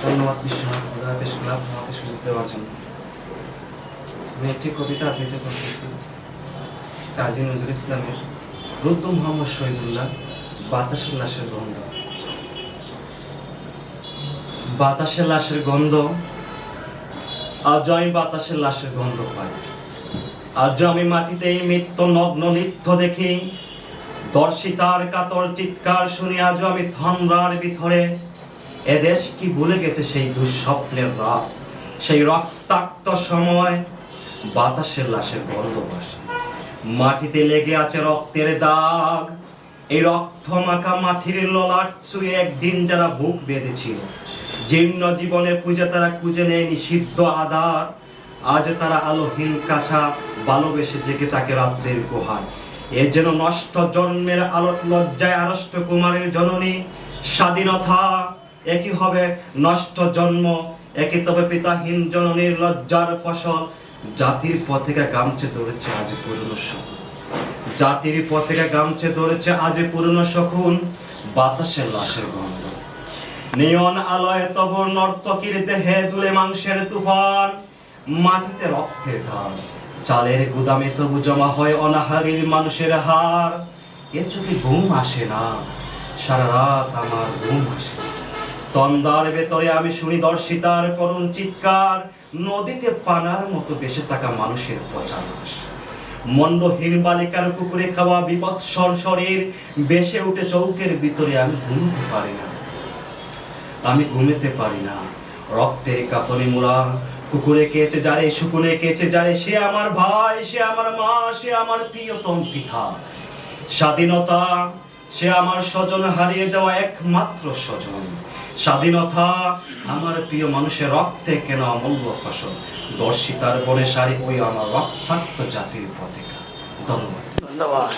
ধন্যবাদ বিশ্বনাথ পেশ ক্লাব আমাকে সুযোগ দেওয়ার জন্য। আমি একটি কবিতা আবৃত্তি করতেছি কাজী নজরুল ইসলামের রুদ্র মোহাম্মদ শহীদুল্লাহ বাতাসের লাশের গন্ধ। বাতাসের লাশের গন্ধ, আজ আমি বাতাসের লাশের গন্ধ পাই। আজ আমি মাটিতে এই মৃত্যু নগ্ন নৃত্য দেখি, দর্শিতার কাতর চিৎকার শুনি আজ আমি থমরার ভিতরে। এদেশ কি ভুলে গেছে সেই দুঃস্বপ্নের রাত, সেই রক্তাক্ত সময়। বাতাসের লাশের গন্ধ ভাসে, মাটিতে লেগে আছে রক্তের দাগ। এই রক্ত মাখা মাটির ললাট ছুঁয়ে একদিন যারা বুক বেঁধেছিল, জীর্ণ জীবনের খুঁজে তারা খুঁজে নেয় নিষিদ্ধ আধার। আজ তারা আলোহীন কাছা ভালোবেসে জেগে থাকে রাত্রের গুহায়। এ যেন নষ্ট জন্মের আলোক লজ্জায় আড়ষ্ট কুমারের জননী। স্বাধীনতা একই হবে নষ্ট জন্ম, একই তবে পিতাহীন জননীর লজ্জার ফসল। জাতির পতাকা গামছে ধরেছে আজ পুরনো শকুন, জাতির পতাকা গামছে ধরেছে আজ পুরনো শকুন। বাতাসের লাশের গন্ধ, নিয়ন আলোয় তবুর নর্তকীর দেহে দুলে মাংসের তুফান। মাটিতে রক্তের ধার, চালের গুদামে তবু জমা হয় অনাহারীর মানুষের হার। এ চোখে ঘুম আসে না, সারা রাত আমার ঘুম আসে। তন্দার ভেতরে আমি শুনি দর্শিতার করুণ চিৎকার, নদীতে পানার মতো বেসে থাকা মানুষের পচা লাশ। মণ্ডহীন বালিকার কুকুরে খাওয়া বিপৎসর শরীর বেসে উঠে চৌকের ভিতরে। আমি ঘুমোতে পারি না, আমি ঘুমাতে পারি না। রক্তের কাফনে মোড়া কুকুরে কেচে যারে, শুকুনে কেচে যারে, সে আমার ভাই, সে আমার মা, সে আমার প্রিয়তম পিতা। স্বাধীনতা সে আমার স্বজন, হারিয়ে যাওয়া একমাত্র স্বজন। স্বাধীনতা আমার প্রিয় মানুষের রক্তে কেন অমূল্য ফসল। দর্শিতার বনে সারি ওই আমার রক্তাক্ত জাতির পতাকা। ধন্যবাদ।